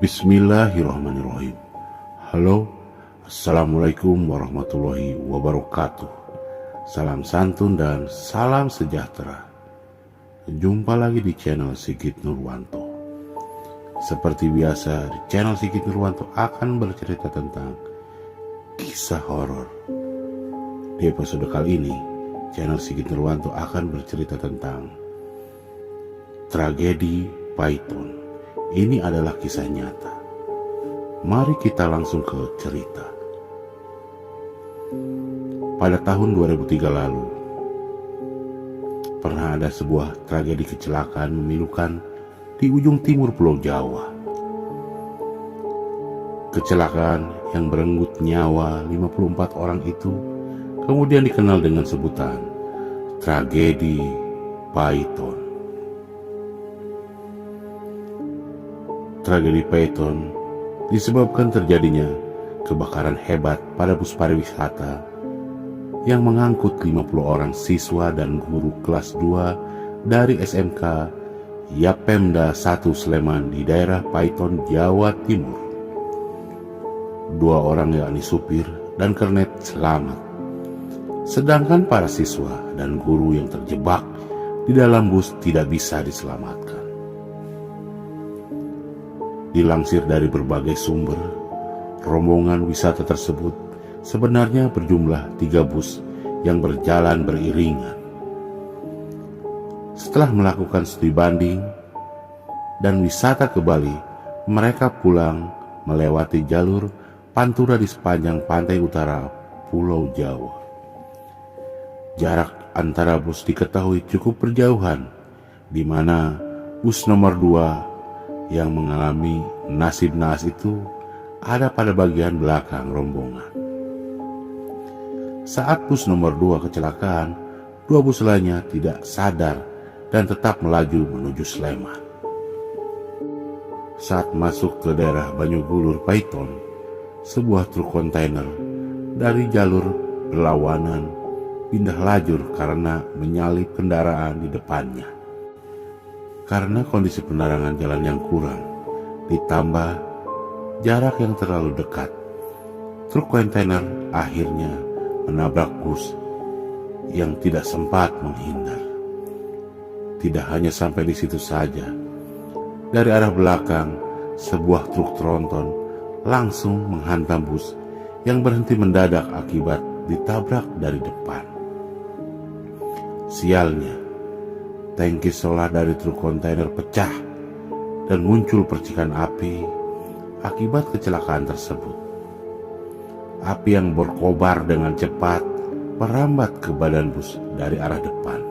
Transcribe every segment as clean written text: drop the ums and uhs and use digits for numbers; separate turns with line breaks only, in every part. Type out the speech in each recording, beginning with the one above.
Bismillahirrahmanirrahim. Halo, assalamualaikum warahmatullahi wabarakatuh. Salam santun dan salam sejahtera. Jumpa lagi di channel Sigit Nurwanto. Seperti biasa, di channel Sigit Nurwanto akan bercerita tentang kisah horor. Di episode kali ini, channel Sigit Nurwanto akan bercerita tentang tragedi Python. Ini adalah kisah nyata. Mari kita langsung ke cerita. Pada tahun 2003 lalu, pernah ada sebuah tragedi kecelakaan memilukan di ujung timur Pulau Jawa. Kecelakaan yang merenggut nyawa 54 orang itu kemudian dikenal dengan sebutan tragedi Python. Tragedi Python disebabkan terjadinya kebakaran hebat pada bus pariwisata yang mengangkut 50 orang siswa dan guru kelas 2 dari SMK Yapemda 1 Sleman di daerah Python, Jawa Timur. 2 orang yakni supir dan kernet selamat, sedangkan para siswa dan guru yang terjebak di dalam bus tidak bisa diselamatkan. Dilansir dari berbagai sumber, rombongan wisata tersebut sebenarnya berjumlah 3 bus yang berjalan beriringan. Setelah melakukan studi banding dan wisata ke Bali, mereka pulang melewati jalur Pantura di sepanjang pantai utara Pulau Jawa. Jarak antara bus diketahui cukup berjauhan, di mana bus nomor 2 yang mengalami nasib naas itu ada pada bagian belakang rombongan. Saat bus nomor 2 kecelakaan, 2 bus lainnya tidak sadar dan tetap melaju menuju Sleman. Saat masuk ke daerah Banyugulur Python, sebuah truk kontainer dari jalur berlawanan pindah lajur karena menyalip kendaraan di depannya. Karena kondisi penerangan jalan yang kurang, ditambah jarak yang terlalu dekat, truk kontainer akhirnya menabrak bus yang tidak sempat menghindar. Tidak hanya sampai di situ saja, dari arah belakang sebuah truk tronton langsung menghantam bus yang berhenti mendadak akibat ditabrak dari depan. Sialnya, tangki solar dari truk kontainer pecah dan muncul percikan api akibat kecelakaan tersebut. Api yang berkobar dengan cepat merambat ke badan bus dari arah depan.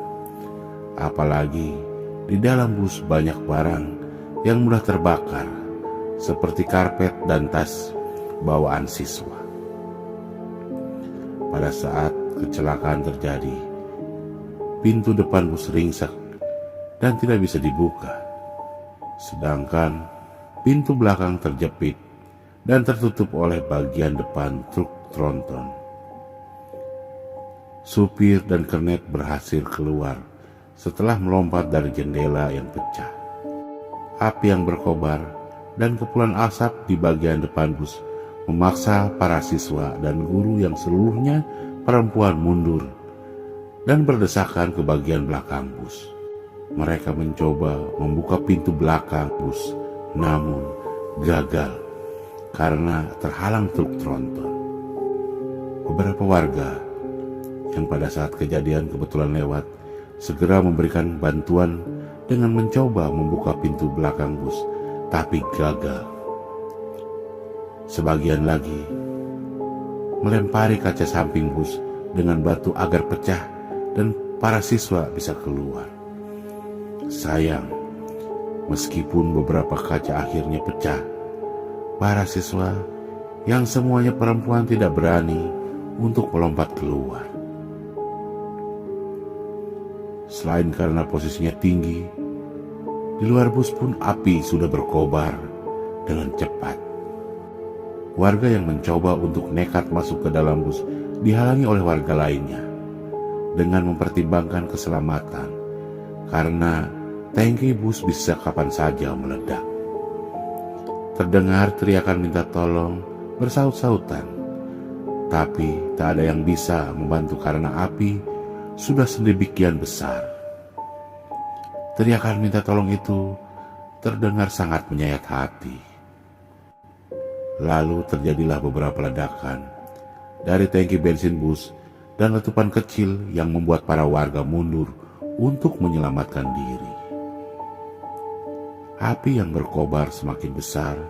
Apalagi di dalam bus banyak barang yang mudah terbakar, seperti karpet dan tas bawaan siswa. Pada saat kecelakaan terjadi, pintu depan bus ringsek dan tidak bisa dibuka, sedangkan pintu belakang terjepit dan tertutup oleh bagian depan truk tronton. Supir dan kernet berhasil keluar setelah melompat dari jendela yang pecah. Api yang berkobar dan kepulan asap di bagian depan bus memaksa para siswa dan guru yang seluruhnya perempuan mundur dan berdesakan ke bagian belakang bus. Mereka mencoba membuka pintu belakang bus, namun gagal karena terhalang truk tronton. Beberapa warga yang pada saat kejadian kebetulan lewat segera memberikan bantuan dengan mencoba membuka pintu belakang bus, tapi gagal. Sebagian lagi melempari kaca samping bus dengan batu agar pecah dan para siswa bisa keluar. Sayang, meskipun beberapa kaca akhirnya pecah, para siswa yang semuanya perempuan tidak berani untuk melompat keluar. Selain karena posisinya tinggi, di luar bus pun api sudah berkobar dengan cepat. Warga yang mencoba untuk nekat masuk ke dalam bus dihalangi oleh warga lainnya dengan mempertimbangkan keselamatan, karena tangki bus bisa kapan saja meledak. Terdengar teriakan minta tolong bersaut-sautan, tapi tak ada yang bisa membantu karena api sudah sedemikian besar. Teriakan minta tolong itu terdengar sangat menyayat hati. Lalu terjadilah beberapa ledakan dari tangki bensin bus dan letupan kecil yang membuat para warga mundur untuk menyelamatkan diri. Api yang berkobar semakin besar,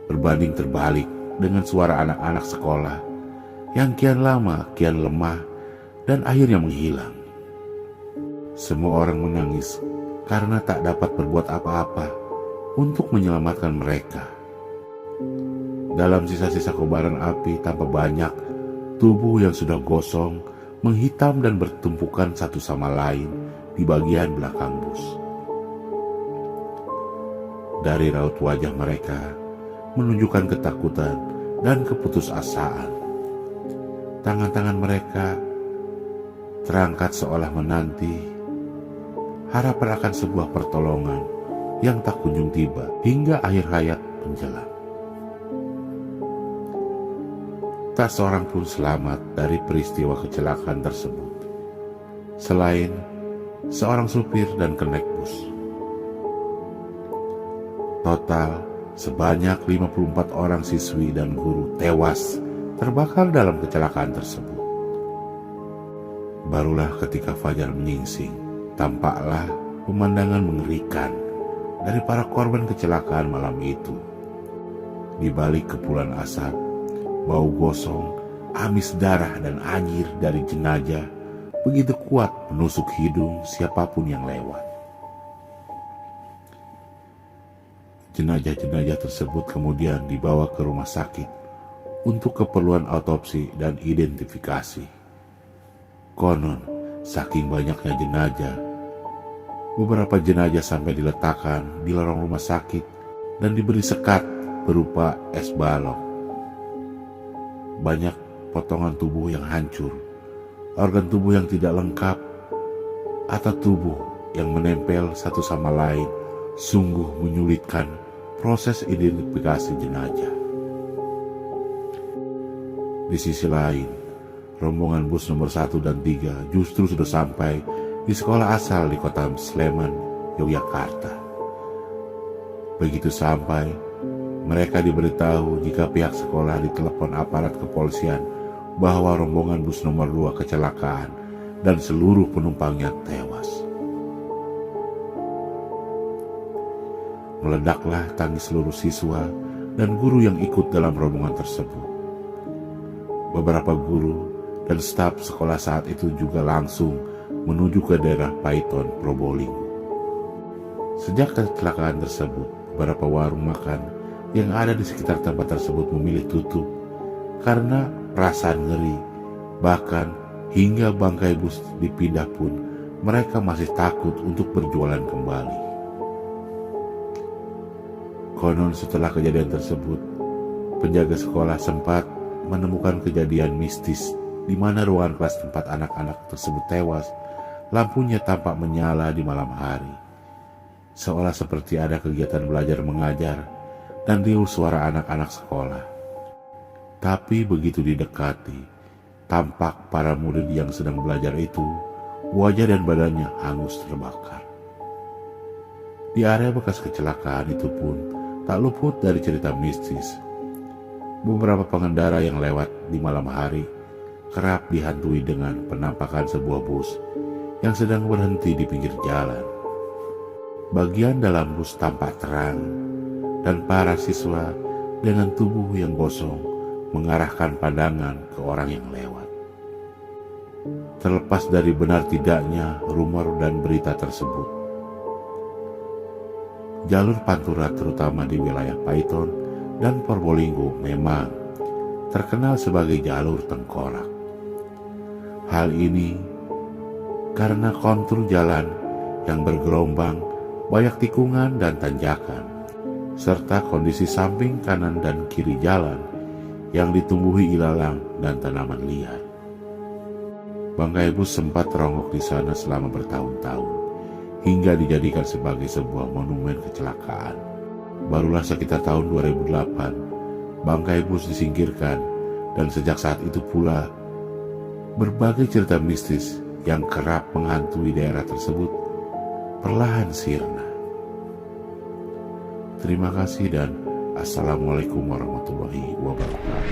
berbanding terbalik dengan suara anak-anak sekolah yang kian lama kian lemah dan akhirnya menghilang. Semua orang menangis karena tak dapat berbuat apa-apa untuk menyelamatkan mereka. Dalam sisa-sisa kobaran api tampak banyak tubuh yang sudah gosong, menghitam dan bertumpukan satu sama lain di bagian belakang bus. Dari raut wajah mereka menunjukkan ketakutan dan keputusasaan. Tangan-tangan mereka terangkat seolah menanti harapan akan sebuah pertolongan yang tak kunjung tiba hingga akhir hayat menjelang. Tak seorang pun selamat dari peristiwa kecelakaan tersebut, selain seorang supir dan kernet bus. Total sebanyak 54 orang siswi dan guru tewas terbakar dalam kecelakaan tersebut. Barulah ketika fajar menyingsing, tampaklah pemandangan mengerikan dari para korban kecelakaan malam itu. Di balik kepulan asap, bau gosong, amis darah dan anyir dari jenazah begitu kuat menusuk hidung siapapun yang lewat. Jenazah-jenazah tersebut kemudian dibawa ke rumah sakit untuk keperluan autopsi dan identifikasi. Konon, saking banyaknya jenazah, beberapa jenazah sampai diletakkan di lorong rumah sakit dan diberi sekat berupa es balok. Banyak potongan tubuh yang hancur, organ tubuh yang tidak lengkap, atau tubuh yang menempel satu sama lain sungguh menyulitkan proses identifikasi jenazah. Di sisi lain, rombongan bus nomor 1 dan 3 justru sudah sampai di sekolah asal di kota Sleman, Yogyakarta. Begitu sampai, mereka diberitahu jika pihak sekolah ditelepon aparat kepolisian bahwa rombongan bus nomor 2 kecelakaan dan seluruh penumpangnya tewas. Meledaklah tangis seluruh siswa dan guru yang ikut dalam rombongan tersebut. Beberapa guru dan staf sekolah saat itu juga langsung menuju ke daerah Paiton, Probolinggo. Sejak kecelakaan tersebut, beberapa warung makan yang ada di sekitar tempat tersebut memilih tutup karena perasaan ngeri. Bahkan hingga bangkai bus dipindah pun mereka masih takut untuk berjualan kembali. Konon setelah kejadian tersebut, penjaga sekolah sempat menemukan kejadian mistis di mana ruangan kelas tempat anak-anak tersebut tewas, lampunya tampak menyala di malam hari, seolah seperti ada kegiatan belajar mengajar dan riuh suara anak-anak sekolah. Tapi begitu didekati, tampak para murid yang sedang belajar itu, wajah dan badannya hangus terbakar. Di area bekas kecelakaan itu pun tak luput dari cerita mistis. Beberapa pengendara yang lewat di malam hari kerap dihantui dengan penampakan sebuah bus yang sedang berhenti di pinggir jalan. Bagian dalam bus tampak terang dan para siswa dengan tubuh yang gosong mengarahkan pandangan ke orang yang lewat. Terlepas dari benar tidaknya rumor dan berita tersebut, jalur Pantura terutama di wilayah Paiton dan Probolinggo memang terkenal sebagai jalur tengkorak. Hal ini karena kontur jalan yang bergelombang, banyak tikungan dan tanjakan, serta kondisi samping kanan dan kiri jalan yang ditumbuhi ilalang dan tanaman liar. Bangkai bus sempat teronggok di sana selama bertahun-tahun, hingga dijadikan sebagai sebuah monumen kecelakaan. Barulah sekitar tahun 2008, bangkai bus disingkirkan, dan sejak saat itu pula, berbagai cerita mistis yang kerap menghantui daerah tersebut perlahan sirna. Terima kasih dan Assalamualaikum warahmatullahi wabarakatuh.